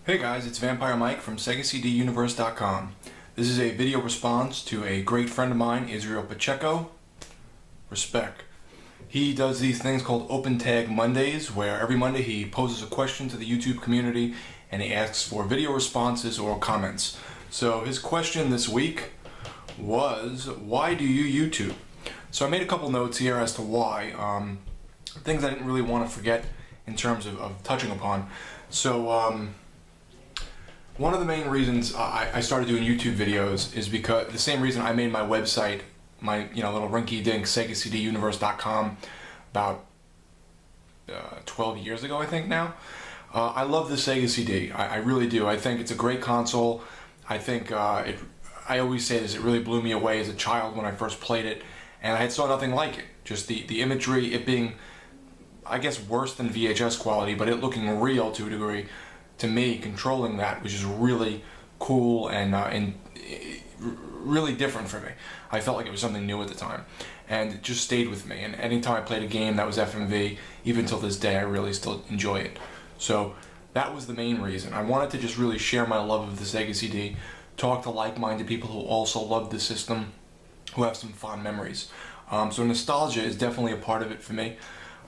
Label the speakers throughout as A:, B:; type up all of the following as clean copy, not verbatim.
A: Hey guys, it's Vampire Mike from SegaCDUniverse.com. This is a video response to a great friend of mine, Israel Pacheco. Respect. He does these things called Open Tag Mondays, where every Monday he poses a question to the YouTube community and he asks for video responses or comments. So his question this week was, why do you YouTube? So I made a couple notes here as to why, things I didn't really want to forget in terms of touching upon. So one of the main reasons I started doing YouTube videos is because the same reason I made my website, my little rinky-dink SegaCDUniverse.com about 12 years ago, I think now. I love the Sega CD. I really do. I think it's a great console. I think I always say this, it really blew me away as a child when I first played it, and I saw nothing like it. Just the imagery, it being, I guess, worse than VHS quality, but it looking real to a degree. To me, controlling that, which is really cool and really different for me. I felt like it was something new at the time, and it just stayed with me. And anytime I played a game that was FMV, even till this day, I really still enjoy it. So that was the main reason. I wanted to just really share my love of the Sega CD, talk to like-minded people who also love the system, who have some fond memories. So nostalgia is definitely a part of it for me.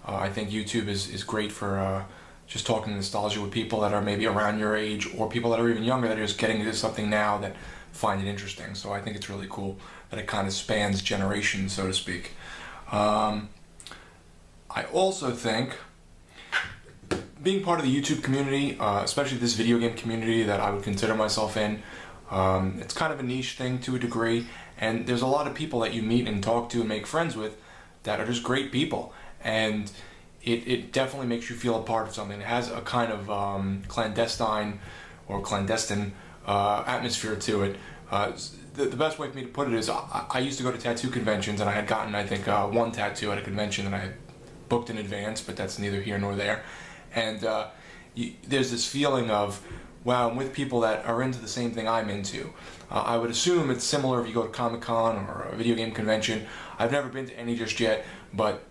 A: I think YouTube is great for just talking nostalgia with people that are maybe around your age, or people that are even younger that are just getting into something now that find it interesting. So I think it's really cool that it kind of spans generations, so to speak. I also think being part of the YouTube community, especially this video game community that I would consider myself in, it's kind of a niche thing to a degree, and there's a lot of people that you meet and talk to and make friends with that are just great people, and it definitely makes you feel a part of something. It has a kind of clandestine atmosphere to it. The best way for me to put it is I used to go to tattoo conventions, and I had gotten, I think, one tattoo at a convention that I had booked in advance, but that's neither here nor there. And there's this feeling of, wow, I'm with people that are into the same thing I'm into. I would assume it's similar if you go to Comic-Con or a video game convention. I've never been to any just yet, but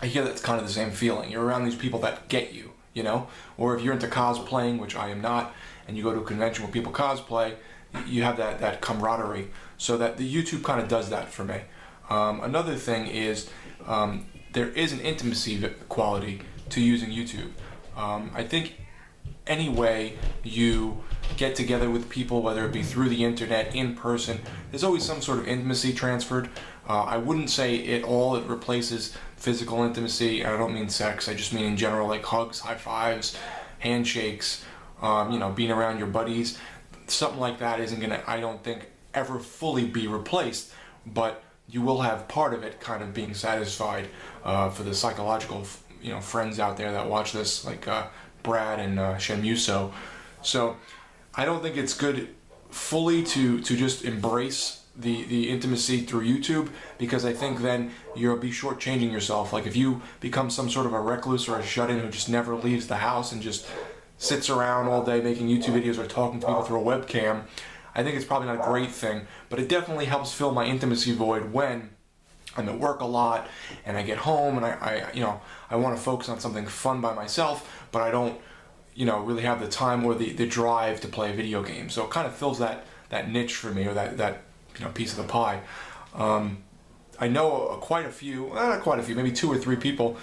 A: I hear that's kind of the same feeling. You're around these people that get you, you know? Or if you're into cosplaying, which I am not, and you go to a convention where people cosplay, you have that camaraderie. So that the YouTube kind of does that for me. Another thing is there is an intimacy quality to using YouTube. I think any way you get together with people, whether it be through the internet, in person, there's always some sort of intimacy transferred. I wouldn't say it replaces physical intimacy. I don't mean sex, I just mean in general, like hugs, high fives, handshakes, being around your buddies. Something like that isn't gonna, I don't think, ever fully be replaced, but you will have part of it kind of being satisfied for the psychological friends out there that watch this, like Brad and Shenmuso. So I don't think it's good fully to just embrace the intimacy through YouTube, because I think then you'll be shortchanging yourself. Like if you become some sort of a recluse or a shut-in who just never leaves the house and just sits around all day making YouTube videos or talking to people through a webcam, I think it's probably not a great thing, but it definitely helps fill my intimacy void when I'm at work a lot and I get home and I want to focus on something fun by myself, but I don't really have the time or the drive to play a video game. So it kind of fills that niche for me, or that piece of the pie. I know quite a few, maybe 2 or 3 people,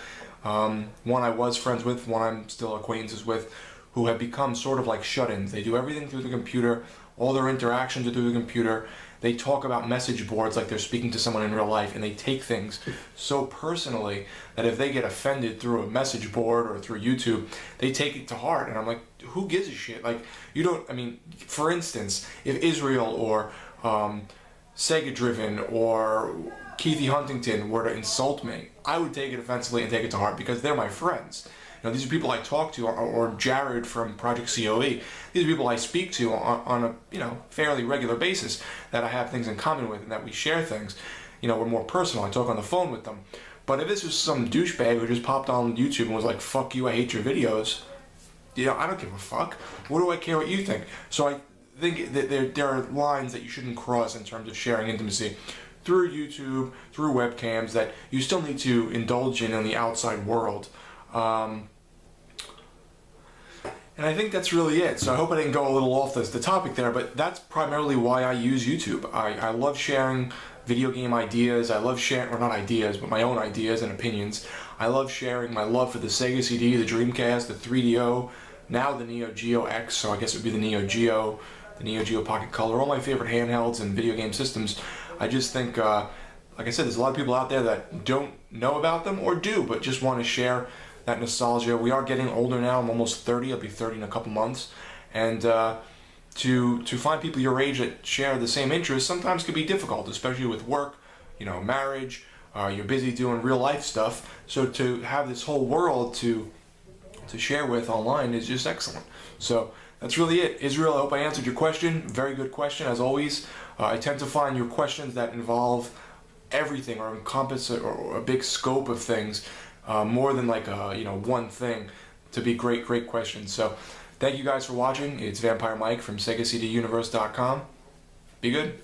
A: one I was friends with, one I'm still acquaintances with, who have become sort of like shut-ins. They do everything through the computer, all their interactions are through the computer. They talk about message boards like they're speaking to someone in real life, and they take things so personally that if they get offended through a message board or through YouTube, they take it to heart. And I'm like, who gives a shit? Like, for instance, if Israel or Sega Driven or Keithy Huntington were to insult me, I would take it offensively and take it to heart, because they're my friends. These are people I talk to, or Jared from Project COE. These are people I speak to on a fairly regular basis, that I have things in common with and that we share things. We're more personal. I talk on the phone with them. But if this was some douchebag who just popped on YouTube and was like, "Fuck you, I hate your videos," I don't give a fuck. What do I care what you think? So I think that there are lines that you shouldn't cross in terms of sharing intimacy through YouTube, through webcams, that you still need to indulge in the outside world. And I think that's really it. So I hope I didn't go a little off the topic there, but that's primarily why I use YouTube. I love sharing video game ideas. I love sharing, or not ideas, but my own ideas and opinions. I love sharing my love for the Sega CD, the Dreamcast, the 3DO, now the Neo Geo X, so I guess it would be the Neo Geo Pocket Color, all my favorite handhelds and video game systems. I just think, like I said, there's a lot of people out there that don't know about them, or do, but just want to share that nostalgia. We are getting older now. I'm almost 30. I'll be 30 in a couple months. And to find people your age that share the same interests sometimes can be difficult, especially with work, marriage. You're busy doing real life stuff. So to have this whole world to share with online is just excellent. So that's really it. Israel, I hope I answered your question. Very good question, as always. I tend to find your questions that involve everything or encompass or a big scope of things, more than like one thing, to be great questions. So thank you guys for watching. It's Vampire Mike from SegaCDUniverse.com. Be good.